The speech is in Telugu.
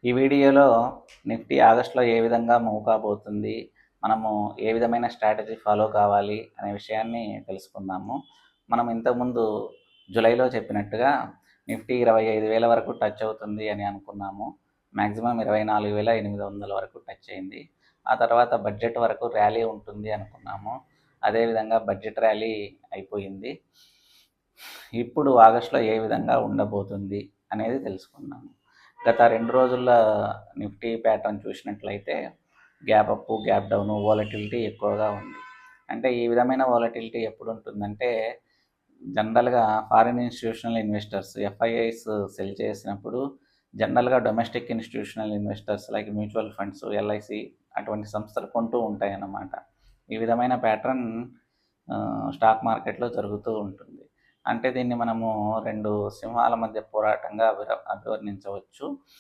ఈ వీడియోలో నిఫ్టీ ఆగస్టులో ఏ విధంగా మూవ్ కాబోతుంది, మనము ఏ విధమైన స్ట్రాటజీ ఫాలో కావాలి అనే విషయాన్ని తెలుసుకుందాము. మనం ఇంతకుముందు జూలైలో చెప్పినట్టుగా నిఫ్టీ 25,000 వరకు టచ్ అవుతుంది అని అనుకున్నాము. మ్యాక్సిమం 24,800 వరకు టచ్ అయింది. ఆ తర్వాత బడ్జెట్ వరకు ర్యాలీ ఉంటుంది అనుకున్నాము. అదేవిధంగా బడ్జెట్ ర్యాలీ అయిపోయింది. ఇప్పుడు ఆగస్టులో ఏ విధంగా ఉండబోతుంది అనేది తెలుసుకుందాము. గత 2 రోజుల నిఫ్టీ ప్యాటర్న్ చూసినట్లయితే gap up, gap down, volatility ఎక్కువగా ఉంది. అంటే ఈ విధమైన వాలటిలిటీ ఎప్పుడు ఉంటుందంటే జనరల్గా foreign institutional investors FIIs cell చేసినప్పుడు జనరల్గా domestic institutional investors like mutual funds, LIC అటువంటి సంస్థలు కొంటూ ఉంటాయి అన్నమాట. ఈ విధమైన ప్యాటర్న్ స్టాక్ మార్కెట్లో జరుగుతూ ఉంటుంది. అంటే దీన్ని మనము 2 సింహాల మధ్య పోరాటంగా అభివర్ణించవచ్చు.